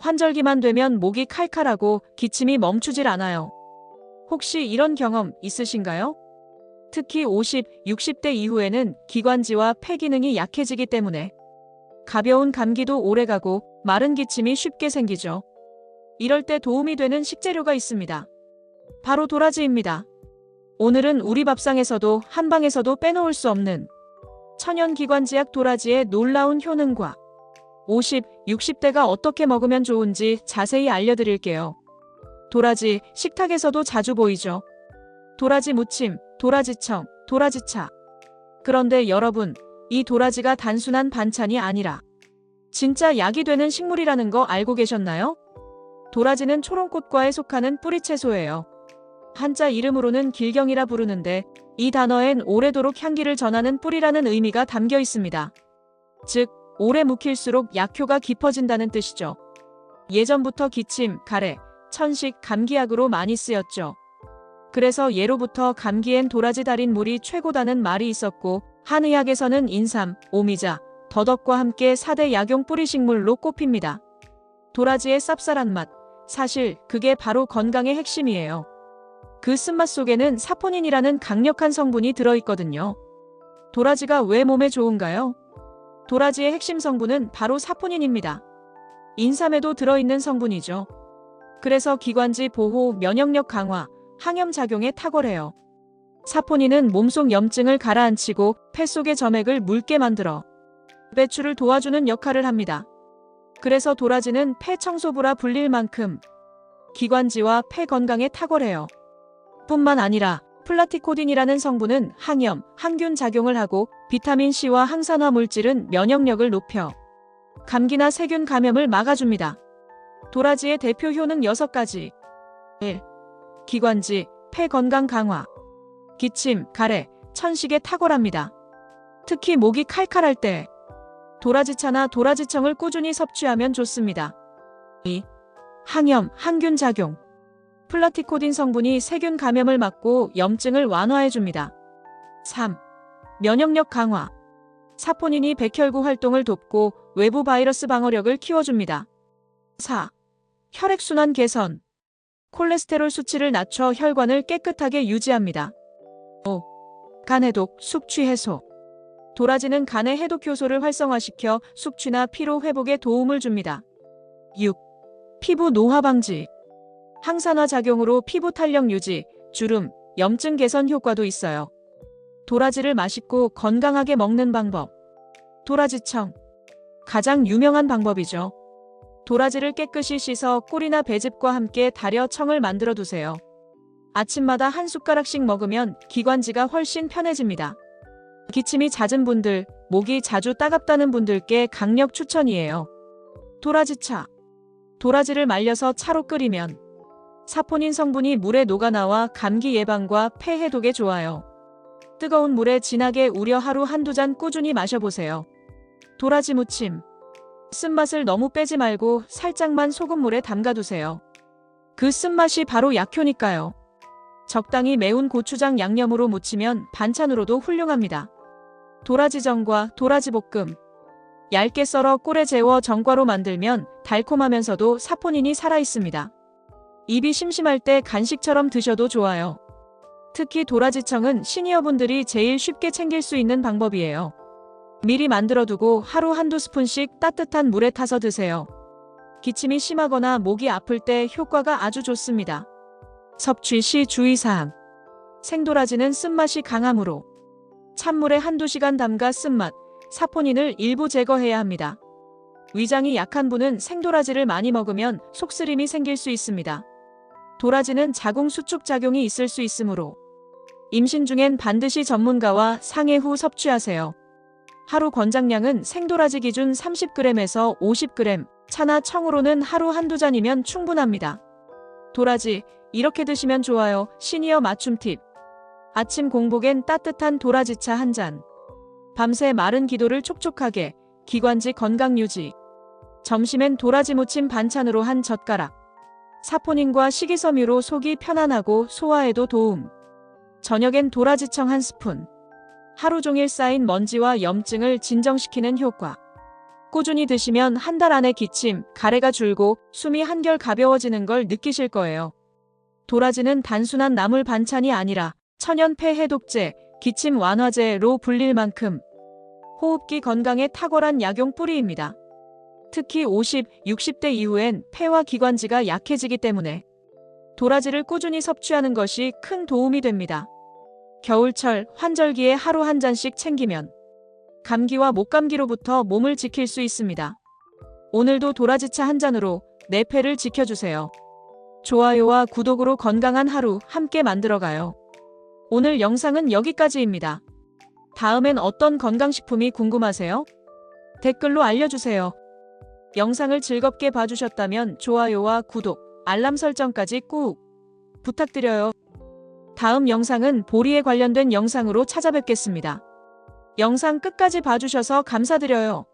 환절기만 되면 목이 칼칼하고 기침이 멈추질 않아요. 혹시 이런 경험 있으신가요? 특히 50, 60대 이후에는 기관지와 폐 기능이 약해지기 때문에 가벼운 감기도 오래가고 마른 기침이 쉽게 생기죠. 이럴 때 도움이 되는 식재료가 있습니다. 바로 도라지입니다. 오늘은 우리 밥상에서도 한방에서도 빼놓을 수 없는 천연 기관지약 도라지의 놀라운 효능과 50, 60대가 어떻게 먹으면 좋은지 자세히 알려드릴게요. 도라지, 식탁에서도 자주 보이죠. 도라지 무침, 도라지청, 도라지차. 그런데 여러분, 이 도라지가 단순한 반찬이 아니라 진짜 약이 되는 식물이라는 거 알고 계셨나요? 도라지는 초롱꽃과에 속하는 뿌리채소예요. 한자 이름으로는 길경이라 부르는데 이 단어엔 오래도록 향기를 전하는 뿌리라는 의미가 담겨 있습니다. 즉, 오래 묵힐수록 약효가 깊어진다는 뜻이죠. 예전부터 기침, 가래, 천식, 감기약으로 많이 쓰였죠. 그래서 예로부터 감기엔 도라지 달인 물이 최고다는 말이 있었고 한의학에서는 인삼, 오미자, 더덕과 함께 4대 약용 뿌리식물로 꼽힙니다. 도라지의 쌉쌀한 맛, 사실 그게 바로 건강의 핵심이에요. 그 쓴맛 속에는 사포닌이라는 강력한 성분이 들어있거든요. 도라지가 왜 몸에 좋은가요? 도라지의 핵심 성분은 바로 사포닌입니다. 인삼에도 들어있는 성분이죠. 그래서 기관지 보호, 면역력 강화, 항염 작용에 탁월해요. 사포닌은 몸속 염증을 가라앉히고 폐 속의 점액을 묽게 만들어 배출을 도와주는 역할을 합니다. 그래서 도라지는 폐 청소부라 불릴 만큼 기관지와 폐 건강에 탁월해요. 뿐만 아니라 플라티코딘이라는 성분은 항염, 항균 작용을 하고 비타민C와 항산화 물질은 면역력을 높여 감기나 세균 감염을 막아줍니다. 도라지의 대표 효능 6가지. 1. 기관지, 폐 건강 강화. 기침, 가래, 천식에 탁월합니다. 특히 목이 칼칼할 때 도라지차나 도라지청을 꾸준히 섭취하면 좋습니다. 2. 항염, 항균 작용. 플라티코딘 성분이 세균 감염을 막고 염증을 완화해줍니다. 3. 면역력 강화. 사포닌이 백혈구 활동을 돕고 외부 바이러스 방어력을 키워줍니다. 4. 혈액순환 개선. 콜레스테롤 수치를 낮춰 혈관을 깨끗하게 유지합니다. 5. 간 해독, 숙취 해소. 도라지는 간의 해독 효소를 활성화시켜 숙취나 피로 회복에 도움을 줍니다. 6. 피부 노화 방지. 항산화 작용으로 피부 탄력 유지, 주름, 염증 개선 효과도 있어요. 도라지를 맛있고 건강하게 먹는 방법. 도라지청. 가장 유명한 방법이죠. 도라지를 깨끗이 씻어 꿀이나 배즙과 함께 달여 청을 만들어 두세요. 아침마다 한 숟가락씩 먹으면 기관지가 훨씬 편해집니다. 기침이 잦은 분들, 목이 자주 따갑다는 분들께 강력 추천이에요. 도라지차. 도라지를 말려서 차로 끓이면 사포닌 성분이 물에 녹아나와 감기 예방과 폐 해독에 좋아요. 뜨거운 물에 진하게 우려 하루 한두 잔 꾸준히 마셔보세요. 도라지 무침. 쓴맛을 너무 빼지 말고 살짝만 소금물에 담가두세요. 그 쓴맛이 바로 약효니까요. 적당히 매운 고추장 양념으로 무치면 반찬으로도 훌륭합니다. 도라지전과 도라지볶음. 얇게 썰어 꿀에 재워 전과로 만들면 달콤하면서도 사포닌이 살아있습니다. 입이 심심할 때 간식처럼 드셔도 좋아요. 특히 도라지청은 시니어분들이 제일 쉽게 챙길 수 있는 방법이에요. 미리 만들어두고 하루 한두 스푼씩 따뜻한 물에 타서 드세요. 기침이 심하거나 목이 아플 때 효과가 아주 좋습니다. 섭취 시 주의사항. 생도라지는 쓴맛이 강하므로 찬물에 한두 시간 담가 쓴맛, 사포닌을 일부 제거해야 합니다. 위장이 약한 분은 생도라지를 많이 먹으면 속쓰림이 생길 수 있습니다. 도라지는 자궁 수축 작용이 있을 수 있으므로 임신 중엔 반드시 전문가와 상의 후 섭취하세요. 하루 권장량은 생도라지 기준 30g에서 50g, 차나 청으로는 하루 한두 잔이면 충분합니다. 도라지, 이렇게 드시면 좋아요. 시니어 맞춤 팁. 아침 공복엔 따뜻한 도라지차 한 잔. 밤새 마른 기도를 촉촉하게, 기관지 건강 유지. 점심엔 도라지 무침 반찬으로 한 젓가락. 사포닌과 식이섬유로 속이 편안하고 소화에도 도움. 저녁엔 도라지청 한 스푼. 하루 종일 쌓인 먼지와 염증을 진정시키는 효과. 꾸준히 드시면 한 달 안에 기침, 가래가 줄고 숨이 한결 가벼워지는 걸 느끼실 거예요. 도라지는 단순한 나물 반찬이 아니라 천연 폐해독제, 기침 완화제로 불릴 만큼 호흡기 건강에 탁월한 약용 뿌리입니다. 특히 50, 60대 이후엔 폐와 기관지가 약해지기 때문에 도라지를 꾸준히 섭취하는 것이 큰 도움이 됩니다. 겨울철 환절기에 하루 한 잔씩 챙기면 감기와 목감기로부터 몸을 지킬 수 있습니다. 오늘도 도라지차 한 잔으로 내 폐를 지켜주세요. 좋아요와 구독으로 건강한 하루 함께 만들어가요. 오늘 영상은 여기까지입니다. 다음엔 어떤 건강식품이 궁금하세요? 댓글로 알려주세요. 영상을 즐겁게 봐주셨다면 좋아요와 구독, 알람 설정까지 꾹 부탁드려요. 다음 영상은 보리에 관련된 영상으로 찾아뵙겠습니다. 영상 끝까지 봐주셔서 감사드려요.